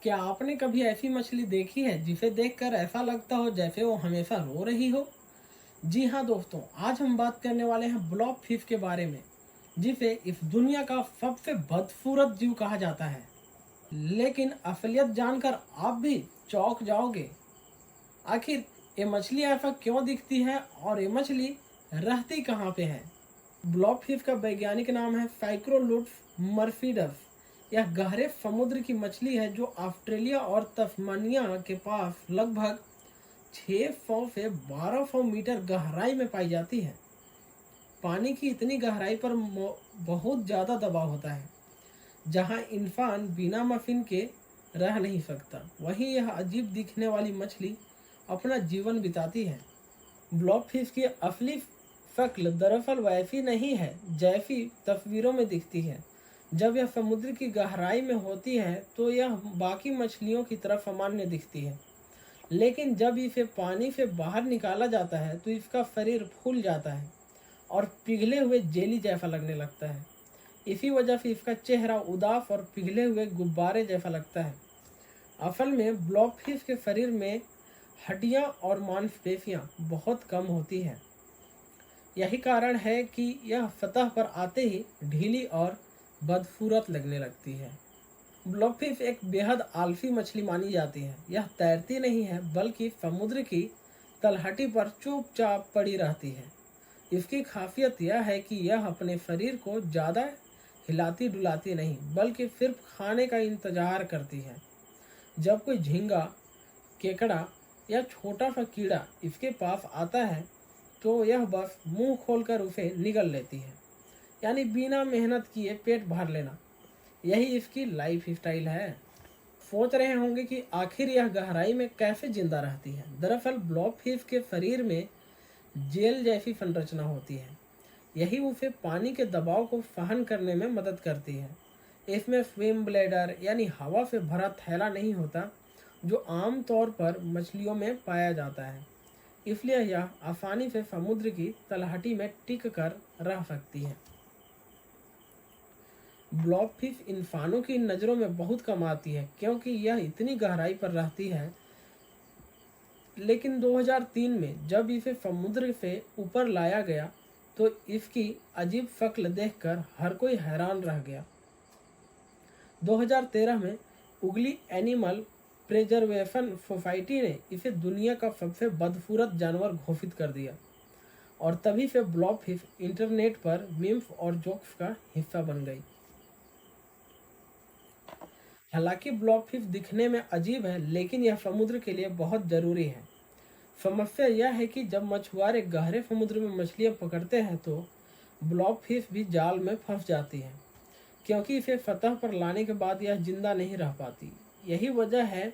क्या आपने कभी ऐसी मछली देखी है जिसे देखकर ऐसा लगता हो जैसे वो हमेशा रो रही हो? जी हाँ दोस्तों, आज हम बात करने वाले हैं ब्लॉब फिश के बारे में, जिसे इस दुनिया का सबसे बदसूरत जीव कहा जाता है। लेकिन असलियत जानकर आप भी चौंक जाओगे। आखिर ये मछली ऐसा क्यों दिखती है और ये मछली रहती कहाँ पे है? ब्लॉब फिश का वैज्ञानिक नाम है साइक्रोलुट्स मर्फिडस। यह गहरे समुद्र की मछली है जो ऑस्ट्रेलिया और तस्मानिया के पास लगभग 600 से 1200 मीटर गहराई में पाई जाती है। पानी की इतनी गहराई पर बहुत ज़्यादा दबाव होता है, जहां इंसान बिना मशीन के रह नहीं सकता। वहीं यह अजीब दिखने वाली मछली अपना जीवन बिताती है। ब्लॉब फिश की असली शक्ल दरअसल वैसी नहीं है जैसी तस्वीरों में दिखती है। जब यह समुद्र की गहराई में होती है तो यह बाकी मछलियों की तरह सामान्य दिखती है, लेकिन जब इसे पानी से बाहर निकाला जाता है तो इसका शरीर फूल जाता है और पिघले हुए जेली जैसा लगने लगता है। इसी वजह से इसका चेहरा उदास और पिघले हुए गुब्बारे जैसा लगता है। असल में ब्लॉब फिश के शरीर में हड्डियां और मांसपेशियां बहुत कम होती हैं। यही कारण है कि यह सतह पर आते ही ढीली और बदसूरत लगने लगती है। ब्लॉब फिश एक बेहद आलसी मछली मानी जाती है। यह तैरती नहीं है बल्कि समुद्र की तलहटी पर चुपचाप पड़ी रहती है। इसकी खासियत यह है कि यह अपने शरीर को ज़्यादा हिलाती डुलाती नहीं बल्कि सिर्फ खाने का इंतजार करती है। जब कोई झींगा, केकड़ा या छोटा सा कीड़ा इसके पास आता है तो यह बस मुंह खोलकर उसे निगल लेती है, यानी बिना मेहनत किए पेट भर लेना। यही इसकी लाइफ स्टाइल है। सोच रहे होंगे कि आखिर यह गहराई में कैसे जिंदा रहती है। दरअसल ब्लॉब फिश के शरीर में जेल जैसी संरचना होती है। यही उसे पानी के दबाव को सहन करने में मदद करती है। इसमें स्विम ब्लैडर यानी हवा से भरा थैला नहीं होता, जो आम तौर पर मछलियों में पाया जाता है। इसलिए यह आसानी से समुद्र की तलहटी में टिक कर रह सकती है। ब्लॉब फिश इंसानों की नज़रों में बहुत कम आती है क्योंकि यह इतनी गहराई पर रहती है। लेकिन 2003 में जब इसे समुद्र से ऊपर लाया गया तो इसकी अजीब शक्ल देखकर हर कोई हैरान रह गया। 2013 में उगली एनिमल प्रिजर्वेशन सोसाइटी ने इसे दुनिया का सबसे बदसूरत जानवर घोषित कर दिया और तभी से ब्लॉब फिश इंटरनेट पर मीम्स और जोक्स का हिस्सा बन गई। हालांकि ब्लॉब फिश दिखने में अजीब है, लेकिन यह समुद्र के लिए बहुत ज़रूरी है। समस्या यह है कि जब मछुआरे गहरे समुद्र में मछलियां पकड़ते हैं तो ब्लॉब फिश भी जाल में फंस जाती है, क्योंकि इसे सतह पर लाने के बाद यह जिंदा नहीं रह पाती। यही वजह है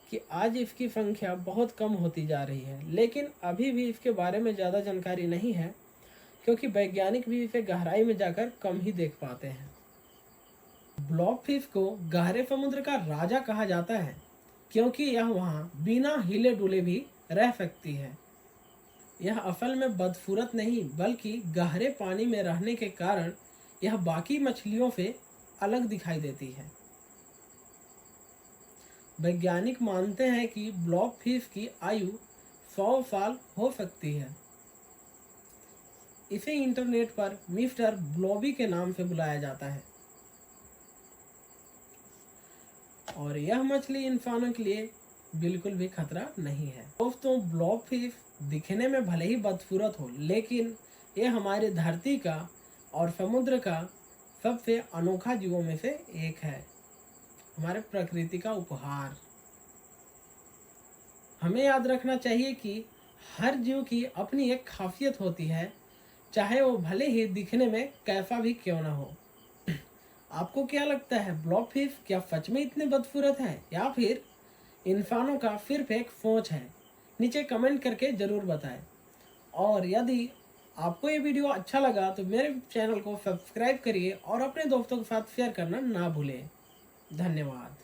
कि आज इसकी संख्या बहुत कम होती जा रही है, लेकिन अभी भी इसके बारे में ज़्यादा जानकारी नहीं है क्योंकि वैज्ञानिक भी इसे गहराई में जाकर कम ही देख पाते हैं। ब्लॉब फिश को गहरे समुद्र का राजा कहा जाता है क्योंकि यह वहाँ बिना हिले डुले भी रह सकती है। यह असल में बदसूरत नहीं बल्कि गहरे पानी में रहने के कारण यह बाकी मछलियों से अलग दिखाई देती है। वैज्ञानिक मानते हैं कि ब्लॉब फिश की आयु 100 साल हो सकती है। इसे इंटरनेट पर मिस्टर ब्लॉबी के नाम से बुलाया जाता है और यह मछली इंसानों के लिए बिल्कुल भी खतरा नहीं है। दोस्तों, ब्लॉब फिश दिखने में भले ही बदसूरत हो, लेकिन यह हमारे धरती का और समुद्र का सबसे अनोखा जीवों में से एक है, हमारे प्रकृति का उपहार। हमें याद रखना चाहिए कि हर जीव की अपनी एक खासियत होती है, चाहे वो भले ही दिखने में कैसा भी क्यों ना हो। आपको क्या लगता है, ब्लॉब फिश क्या सच में इतने बदसूरत हैं या फिर इंसानों का सिर्फ एक सोच है? नीचे कमेंट करके ज़रूर बताएं। और यदि आपको ये वीडियो अच्छा लगा तो मेरे चैनल को सब्सक्राइब करिए और अपने दोस्तों के साथ शेयर करना ना भूलें। धन्यवाद।